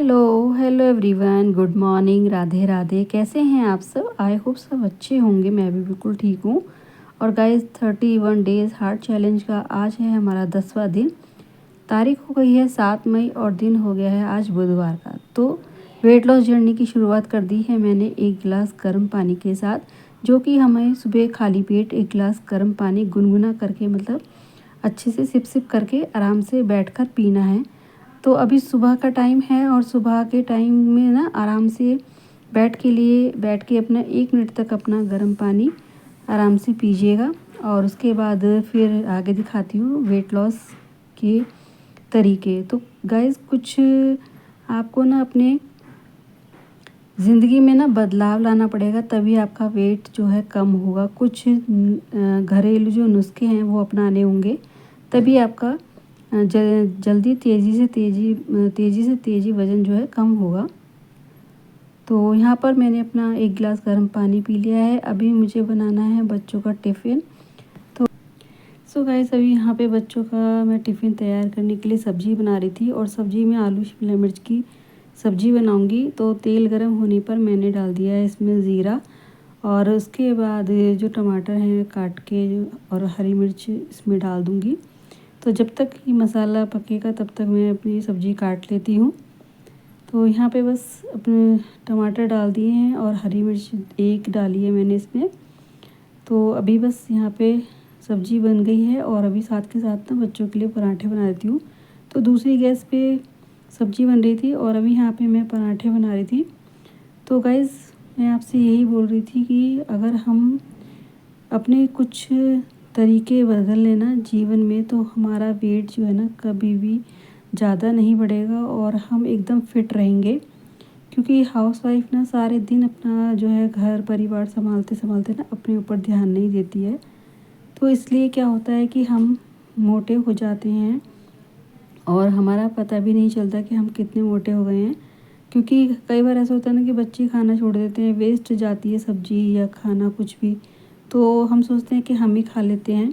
Hello hello everyone, good morning, Radhe Radhe. कैसे हैं आप सब? आई होप सब अच्छे होंगे। मैं भी बिल्कुल ठीक हूँ। और गाइस 31 डेज़ हार्ट चैलेंज का आज है हमारा 10वां दिन। तारीख हो गई है 7 मई और दिन हो गया है आज बुधवार का। तो वेट लॉस जर्नी की शुरुआत कर दी है मैंने एक गिलास गर्म पानी के साथ, जो कि हमें सुबह खाली पेट एक गिलास गर्म पानी गुनगुना करके, मतलब अच्छे से सिप सिप करके आराम से बैठकर पीना है। तो अभी सुबह का टाइम है और सुबह के टाइम में ना आराम से बैठ के अपना 1 मिनट तक अपना गर्म पानी आराम से पीजिएगा। और उसके बाद फिर आगे दिखाती हूँ वेट लॉस के तरीके। तो गाइस कुछ आपको ना अपने ज़िंदगी में ना बदलाव लाना पड़ेगा, तभी आपका वेट जो है कम होगा। कुछ घरेलू जो नुस्खे हैं वो अपनाने होंगे, तभी आपका जल्दी तेज़ी से तेज़ी वज़न जो है कम होगा। तो यहाँ पर मैंने अपना 1 गिलास गर्म पानी पी लिया है। अभी मुझे बनाना है बच्चों का टिफ़िन। तो सो गाइस अभी यहाँ पे बच्चों का मैं टिफ़िन तैयार करने के लिए सब्ज़ी बना रही थी, और सब्ज़ी में आलू शिमला मिर्च की सब्ज़ी बनाऊँगी। तो तेल गर्म होने पर मैंने डाल दिया है इसमें ज़ीरा, और उसके बाद जो टमाटर हैं काट के और हरी मिर्च इसमें डाल दूँगी। तो जब तक ये मसाला पकेगा तब तक मैं अपनी सब्ज़ी काट लेती हूँ। तो यहाँ पे बस अपने टमाटर डाल दिए हैं और हरी मिर्च एक डाली है मैंने इसमें। तो अभी बस यहाँ पे सब्ज़ी बन गई है, और अभी साथ के साथ ना बच्चों के लिए पराठे बना देती हूँ। तो दूसरी गैस पे सब्ज़ी बन रही थी और अभी यहाँ पे मैं पराठे बना रही थी। तो गाइज़ मैं आपसे यही बोल रही थी कि अगर हम अपने कुछ तरीके बदल लेना जीवन में, तो हमारा वेट जो है ना कभी भी ज़्यादा नहीं बढ़ेगा और हम एकदम फिट रहेंगे। क्योंकि हाउसवाइफ ना सारे दिन अपना जो है घर परिवार संभालते संभालते ना अपने ऊपर ध्यान नहीं देती है। तो इसलिए क्या होता है कि हम मोटे हो जाते हैं और हमारा पता भी नहीं चलता कि हम कितने मोटे हो गए हैं। क्योंकि कई बार ऐसा होता है ना कि बच्चे खाना छोड़ देते हैं, वेस्ट जाती है सब्ज़ी या खाना कुछ भी, तो हम सोचते हैं कि हम ही खा लेते हैं।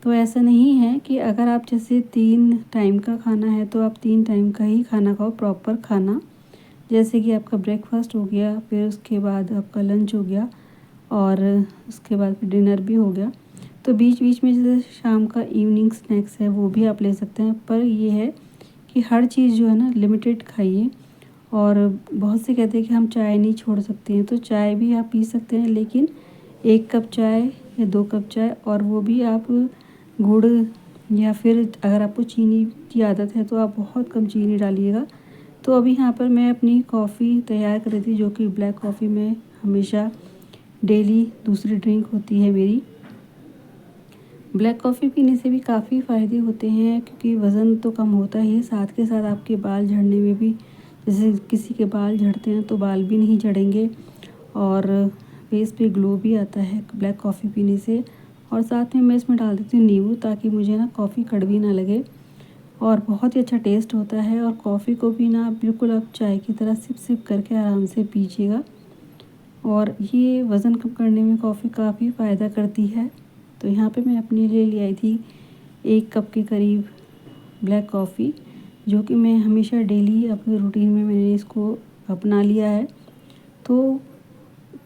तो ऐसा नहीं है कि अगर आप जैसे 3 टाइम का खाना है तो आप 3 टाइम का ही खाना खाओ, प्रॉपर खाना। जैसे कि आपका ब्रेकफास्ट हो गया, फिर उसके बाद आपका लंच हो गया, और उसके बाद फिर डिनर भी हो गया। तो बीच बीच में जैसे शाम का इवनिंग स्नैक्स है वो भी आप ले सकते हैं, पर ये है कि हर चीज़ जो है ना लिमिटेड खाइए। और बहुत से कहते हैं कि हम चाय नहीं छोड़ सकते हैं, तो चाय भी आप पी सकते हैं, लेकिन 1 कप चाय या 2 कप चाय, और वो भी आप गुड़, या फिर अगर आपको चीनी की आदत है तो आप बहुत कम चीनी डालिएगा। तो अभी यहाँ पर मैं अपनी कॉफ़ी तैयार कर रही थी, जो कि ब्लैक कॉफ़ी में हमेशा डेली दूसरी ड्रिंक होती है मेरी। ब्लैक कॉफ़ी पीने से भी काफ़ी फ़ायदे होते हैं, क्योंकि वज़न तो कम होता ही है, साथ के साथ आपके बाल झड़ने में भी, जैसे किसी के बाल झड़ते हैं तो बाल भी नहीं झड़ेंगे, और फेस पे ग्लो भी आता है ब्लैक कॉफ़ी पीने से। और साथ में मैं इसमें डाल देती हूँ नींबू, ताकि मुझे ना कॉफ़ी कड़वी ना लगे, और बहुत ही अच्छा टेस्ट होता है। और कॉफ़ी को भी ना बिल्कुल आप चाय की तरह सिप सिप करके आराम से पीजिएगा, और ये वज़न कम करने में कॉफ़ी काफ़ी फ़ायदा करती है। तो यहाँ पे मैं अपने लिए ले आई थी 1 कप के करीब ब्लैक कॉफ़ी, जो कि मैं हमेशा डेली अपने रूटीन में मैंने इसको अपना लिया है। तो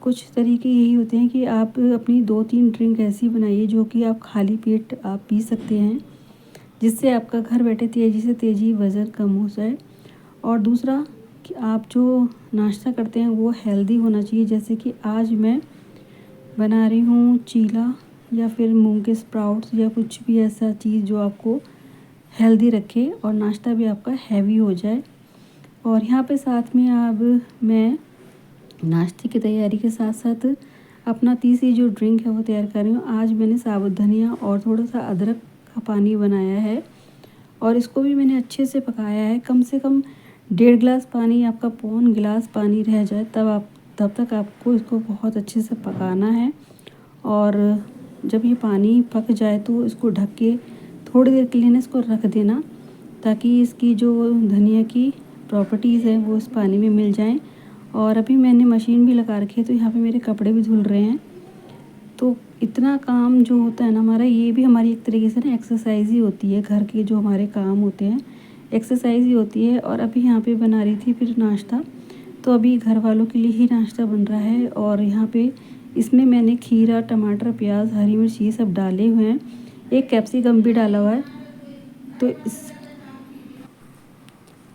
कुछ तरीके यही होते हैं कि आप अपनी 2-3 ड्रिंक ऐसी बनाइए जो कि आप खाली पेट आप पी सकते हैं, जिससे आपका घर बैठे तेज़ी से तेज़ी वज़न कम हो जाए। और दूसरा कि आप जो नाश्ता करते हैं वो हेल्दी होना चाहिए। जैसे कि आज मैं बना रही हूँ चीला, या फिर मूंग के स्प्राउट्स, या कुछ भी ऐसा चीज़ जो आपको हेल्दी रखे और नाश्ता भी आपका हैवी हो जाए। और यहाँ पे साथ में अब मैं नाश्ते की तैयारी के साथ साथ अपना तीसरी जो ड्रिंक है वो तैयार कर रही हूँ। आज मैंने साबुत धनिया और थोड़ा सा अदरक का पानी बनाया है, और इसको भी मैंने अच्छे से पकाया है। कम से कम 1.5 गिलास पानी, आपका पौन गिलास पानी रह जाए तब तक आपको इसको बहुत अच्छे से पकाना है। और जब ये पानी पक जाए तो इसको ढक के थोड़ी देर के लिए ना इसको रख देना, ताकि इसकी जो धनिया की प्रॉपर्टीज़ हैं वो इस पानी में मिल जाएं। और अभी मैंने मशीन भी लगा रखी है, तो यहाँ पे मेरे कपड़े भी धुल रहे हैं। तो इतना काम जो होता है ना हमारा, ये भी हमारी एक तरीके से ना एक्सरसाइज ही होती है। घर के जो हमारे काम होते हैं, एक्सरसाइज ही होती है। और अभी यहाँ पे बना रही थी फिर नाश्ता, तो अभी घर वालों के लिए ही नाश्ता बन रहा है। और यहाँ पे इसमें मैंने खीरा, टमाटर, प्याज, हरी मिर्च ये सब डाले हुए हैं, एक कैप्सिकम भी डाला हुआ है।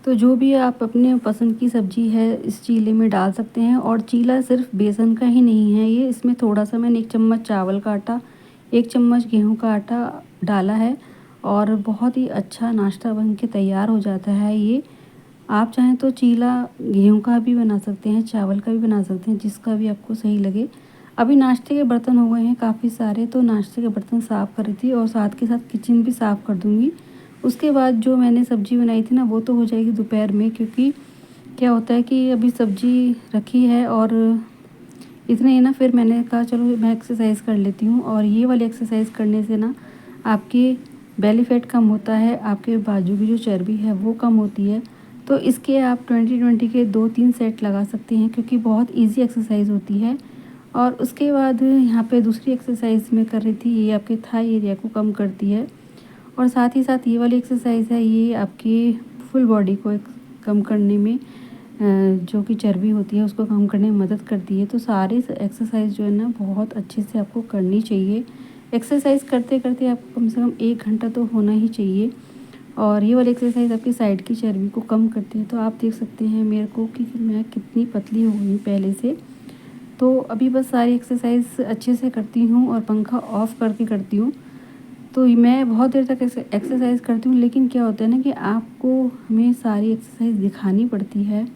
तो जो भी आप अपने पसंद की सब्ज़ी है इस चीले में डाल सकते हैं। और चीला सिर्फ बेसन का ही नहीं है ये, इसमें थोड़ा सा मैंने 1 चम्मच चावल का आटा, 1 चम्मच गेहूं का आटा डाला है और बहुत ही अच्छा नाश्ता बन के तैयार हो जाता है ये। आप चाहें तो चीला गेहूं का भी बना सकते हैं, चावल का भी बना सकते हैं, जिसका भी आपको सही लगे। अभी नाश्ते के बर्तन हो गए हैं काफ़ी सारे, तो नाश्ते के बर्तन साफ़ कर रही थी और साथ के साथ किचन भी साफ़ कर दूँगी। उसके बाद जो मैंने सब्ज़ी बनाई थी ना वो तो हो जाएगी दोपहर में, क्योंकि क्या होता है कि अभी सब्ज़ी रखी है और इतने ही ना, फिर मैंने कहा चलो मैं एक्सरसाइज कर लेती हूँ। और ये वाली एक्सरसाइज करने से ना आपकी बेली फैट कम होता है, आपके बाजू की जो चर्बी है वो कम होती है। तो इसके आप 20-20 के 2-3 सेट लगा सकते हैं, क्योंकि बहुत ईजी एक्सरसाइज होती है। और उसके बाद यहाँ पे दूसरी एक्सरसाइज मैं कर रही थी, ये आपके थाई एरिया को कम करती है। और साथ ही साथ ये वाली एक्सरसाइज है, ये आपकी फुल बॉडी को कम करने में जो कि चर्बी होती है उसको कम करने में मदद करती है। तो सारे एक्सरसाइज जो है ना बहुत अच्छे से आपको करनी चाहिए। एक्सरसाइज करते करते आपको कम से कम 1 घंटा तो होना ही चाहिए। और ये वाली एक्सरसाइज आपकी साइड की चर्बी को कम करती है। तो आप देख सकते हैं मेरे को कि मैं कितनी पतली हो गई पहले से। तो अभी बस सारी एक्सरसाइज अच्छे से करती हूँ और पंखा ऑफ करके करती हूँ। तो मैं बहुत देर तक एक्सरसाइज करती हूँ, लेकिन क्या होता है ना कि आपको हमें सारी एक्सरसाइज दिखानी पड़ती है,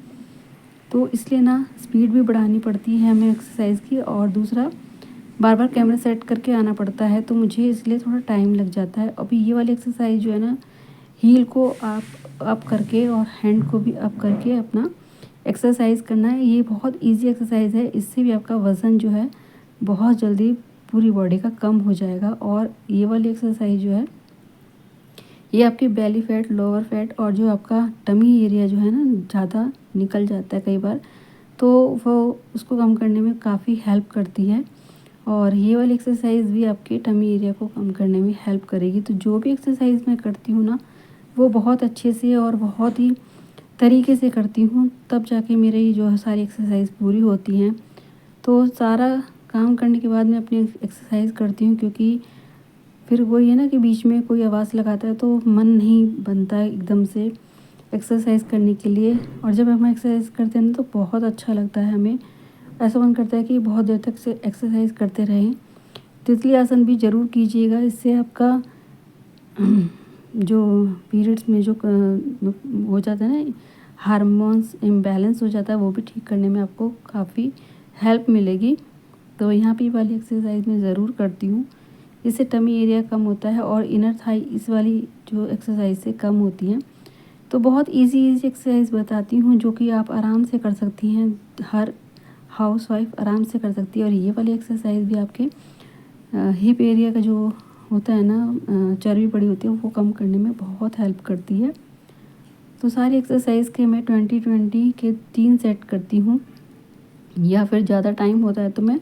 तो इसलिए ना स्पीड भी बढ़ानी पड़ती है हमें एक्सरसाइज की। और दूसरा बार बार कैमरा सेट करके आना पड़ता है, तो मुझे इसलिए थोड़ा टाइम लग जाता है। अभी ये वाली एक्सरसाइज जो है ना, हील को आप अप करके और हैंड को भी अप करके अपना एक्सरसाइज करना है। ये बहुत इजी एक्सरसाइज है, इससे भी आपका वज़न जो है बहुत जल्दी पूरी बॉडी का कम हो जाएगा। और ये वाली एक्सरसाइज जो है ये आपकी बेली फैट, लोअर फैट और जो आपका टमी एरिया जो है ना ज़्यादा निकल जाता है कई बार, तो वो उसको कम करने में काफ़ी हेल्प करती है। और ये वाली एक्सरसाइज भी आपके टमी एरिया को कम करने में हेल्प करेगी। तो जो भी एक्सरसाइज मैं करती हूँ ना वो बहुत अच्छे से और बहुत ही तरीके से करती हूँ, तब जाके मेरी जो है सारी एक्सरसाइज पूरी होती हैं। तो सारा काम करने के बाद मैं अपनी एक्सरसाइज करती हूँ, क्योंकि फिर वही है ना कि बीच में कोई आवाज़ लगाता है तो मन नहीं बनता है एकदम से एक्सरसाइज करने के लिए। और जब हम एक्सरसाइज करते हैं ना तो बहुत अच्छा लगता है हमें, ऐसा मन करता है कि बहुत देर तक से एक्सरसाइज करते रहें। तितली आसन भी ज़रूर कीजिएगा, इससे आपका जो पीरियड्स में जो हो जाता है ना हार्मोन्स इम्बैलेंस हो जाता है, वो भी ठीक करने में आपको काफ़ी हेल्प मिलेगी। तो यहाँ पे वाली एक्सरसाइज मैं ज़रूर करती हूँ, इससे टमी एरिया कम होता है और इनर थाई इस वाली जो एक्सरसाइज से कम होती हैं। तो बहुत इजी एक्सरसाइज बताती हूँ जो कि आप आराम से कर सकती हैं, हर हाउसवाइफ आराम से कर सकती है। और ये वाली एक्सरसाइज भी आपके हिप एरिया का जो होता है ना चर्बी पड़ी होती है वो कम करने में बहुत हेल्प करती है। तो सारी एक्सरसाइज के मैं 20-20 के 3 सेट करती हूँ, या फिर ज़्यादा टाइम होता है तो मैं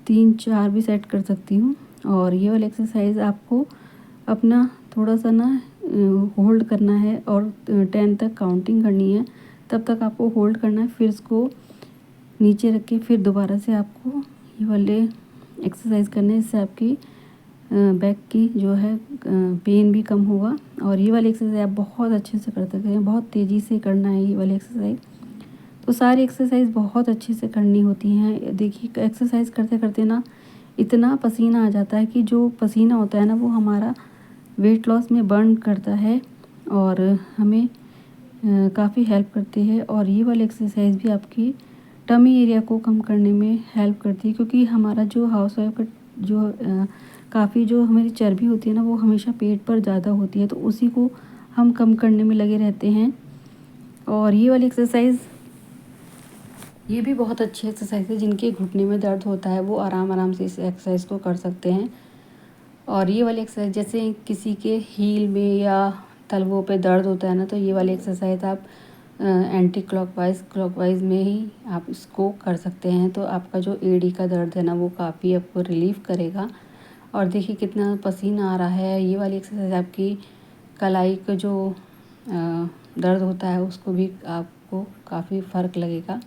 3-4 भी सेट कर सकती हूँ। और ये वाली एक्सरसाइज आपको अपना थोड़ा सा ना होल्ड करना है और 10 तक काउंटिंग करनी है, तब तक आपको होल्ड करना है। फिर इसको नीचे रख के फिर दोबारा से आपको ये वाले एक्सरसाइज करने, इससे आपकी बैक की जो है पेन भी कम होगा। और ये वाली एक्सरसाइज आप बहुत अच्छे से कर सकते हैं, बहुत तेज़ी से करना है ये वाली एक्सरसाइज। तो सारी एक्सरसाइज बहुत अच्छे से करनी होती हैं। देखिए एक्सरसाइज करते करते ना इतना पसीना आ जाता है कि जो पसीना होता है ना वो हमारा वेट लॉस में बर्न करता है और हमें काफ़ी हेल्प करती है। और ये वाली एक्सरसाइज भी आपकी टमी एरिया को कम करने में हेल्प करती है, क्योंकि हमारा जो हाउस वाइफ का जो काफ़ी जो हमारी चर्बी होती है ना वो हमेशा पेट पर ज़्यादा होती है, तो उसी को हम कम करने में लगे रहते हैं। और ये वाली एक्सरसाइज ये भी बहुत अच्छी एक्सरसाइज है, जिनके घुटने में दर्द होता है वो आराम आराम से इस एक्सरसाइज को कर सकते हैं। और ये वाली एक्सरसाइज जैसे किसी के हील में या तलवों पे दर्द होता है ना, तो ये वाली एक्सरसाइज आप एंटी क्लॉकवाइज में ही आप इसको कर सकते हैं। तो आपका जो एड़ी का दर्द है ना वो काफ़ी आपको रिलीफ करेगा। और देखिए कितना पसीना आ रहा है। ये वाली एक्सरसाइज आपकी कलाई का जो दर्द होता है उसको भी आपको काफ़ी फ़र्क लगेगा।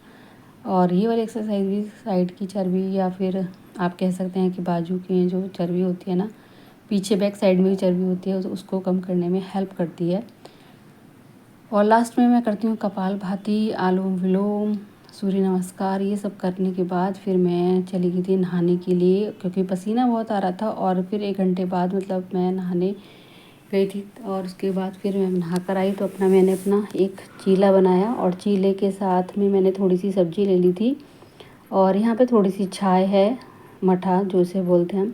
और ये वाली एक्सरसाइज भी साइड की चर्बी या फिर आप कह सकते हैं कि बाजू की जो चर्बी होती है ना, पीछे बैक साइड में भी चर्बी होती है, उसको कम करने में हेल्प करती है। और लास्ट में मैं करती हूँ कपालभाति, अनुलोम विलोम, सूर्य नमस्कार। ये सब करने के बाद फिर मैं चली गई थी नहाने के लिए, क्योंकि पसीना बहुत आ रहा था। और फिर 1 घंटे बाद मतलब मैं नहाने गई थी और उसके बाद फिर मैं नहा कर आई तो मैंने अपना एक चीला बनाया और चीले के साथ में मैंने थोड़ी सी सब्ज़ी ले ली थी। और यहाँ पे थोड़ी सी चाय है, मठा जो इसे बोलते हैं।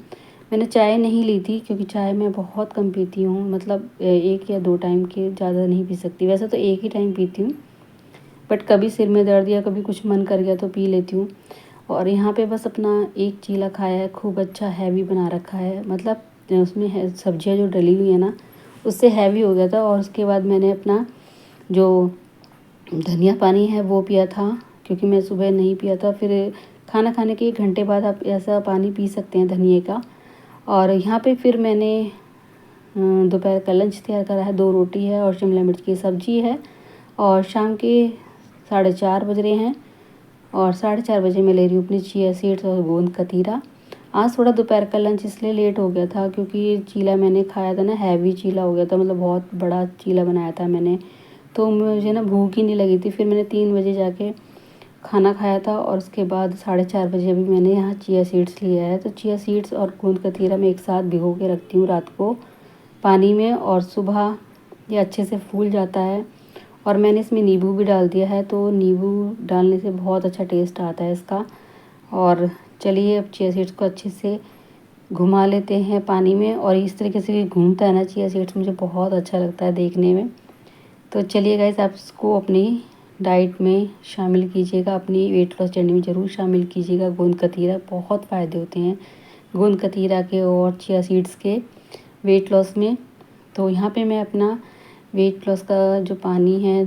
मैंने चाय नहीं ली थी क्योंकि चाय मैं बहुत कम पीती हूँ, मतलब 1 या 2 टाइम के ज़्यादा नहीं पी सकती। वैसे तो 1 ही टाइम पीती हूँ, बट कभी सिर में दर्द या कभी कुछ मन कर गया तो पी लेती हूँ। और यहाँ पे बस अपना एक चीला खाया है, खूब अच्छा हैवी बना रखा है, मतलब उसमें है सब्जियाँ जो डली हुई है ना, उससे हैवी हो गया था। और उसके बाद मैंने अपना जो धनिया पानी है वो पिया था, क्योंकि मैं सुबह नहीं पिया था। फिर खाना खाने के 1 घंटे बाद आप ऐसा पानी पी सकते हैं धनिए का। और यहाँ पे फिर मैंने दोपहर का लंच तैयार करा है, 2 रोटी है और शिमला मिर्च की सब्ज़ी है। और शाम के 4:30 बज रहे हैं और 4:30 बजे मैं ले रही हूँ अपनी चिया सीड्स और गोंद कतीरा। आज थोड़ा दोपहर का लंच इसलिए लेट हो गया था क्योंकि चीला मैंने खाया था ना, हैवी चीला हो गया था, मतलब बहुत बड़ा चीला बनाया था मैंने, तो मुझे ना भूख ही नहीं लगी थी। फिर मैंने 3 बजे जाके खाना खाया था और उसके बाद 4:30 बजे अभी मैंने यहाँ चिया सीड्स लिया है। तो चिया सीड्स और गोंद कतीरा मैं एक साथ भिगो के रखती हूँ रात को पानी में, और सुबह ये अच्छे से फूल जाता है। और मैंने इसमें नींबू भी डाल दिया है, तो नींबू डालने से बहुत अच्छा टेस्ट आता है इसका। और चलिए अब चिया सीड्स को अच्छे से घुमा लेते हैं पानी में। और इस तरीके से घूमता है ना चिया सीड्स, मुझे बहुत अच्छा लगता है देखने में। तो चलिए गाइस, आप इसको अपनी डाइट में शामिल कीजिएगा, अपनी वेट लॉस जर्नी में ज़रूर शामिल कीजिएगा। गोंद कतीरा बहुत फ़ायदे होते हैं गोंद कतीरा के और चिया सीड्स के वेट लॉस में। तो यहाँ पे मैं अपना वेट लॉस का जो पानी है,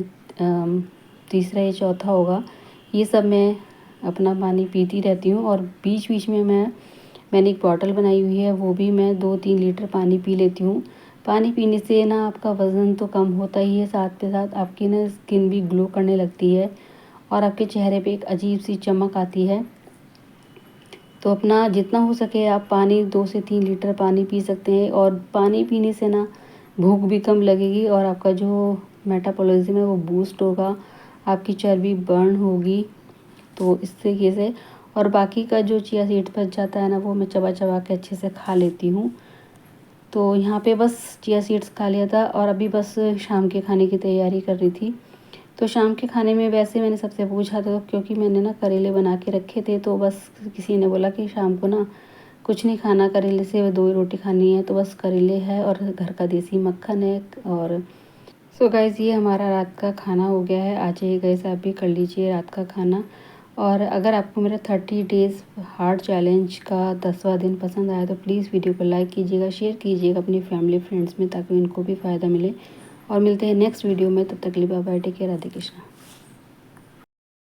तीसरा या चौथा होगा, ये सब मैं अपना पानी पीती रहती हूँ। और बीच बीच में मैंने एक बॉटल बनाई हुई है, वो भी मैं 2-3 लीटर पानी पी लेती हूँ। पानी पीने से ना आपका वज़न तो कम होता ही है, साथ के साथ आपकी ना स्किन भी ग्लो करने लगती है और आपके चेहरे पे एक अजीब सी चमक आती है। तो अपना जितना हो सके आप पानी 2 से 3 लीटर पानी पी सकते हैं। और पानी पीने से ना भूख भी कम लगेगी और आपका जो मेटाबॉलिज्म है वो बूस्ट होगा, आपकी चर्बी बर्न होगी। तो इस तरीके से, और बाकी का जो चिया सीड्स बच जाता है ना, वो मैं चबा चबा के अच्छे से खा लेती हूँ। तो यहाँ पे बस चिया सीड्स खा लिया था और अभी बस शाम के खाने की तैयारी कर रही थी। तो शाम के खाने में वैसे मैंने सबसे पूछा था, क्योंकि मैंने ना करेले बना के रखे थे, तो बस किसी ने बोला कि शाम को ना कुछ नहीं खाना, करेले से 2 ही रोटी खानी है, तो बस करेले है और घर का देसी मक्खन है। और सो गाइज़, ये हमारा रात का खाना हो गया है। आ जाइए गाइज़, आप भी कर लीजिए रात का खाना। और अगर आपको मेरा 30 डेज़ हार्ट चैलेंज का 10वां दिन पसंद आया तो प्लीज़ वीडियो को लाइक कीजिएगा, शेयर कीजिएगा अपनी फैमिली फ्रेंड्स में, ताकि उनको भी फ़ायदा मिले। और मिलते हैं नेक्स्ट वीडियो में, तब तक के लिए bye bye, take care, Radhe Krishna.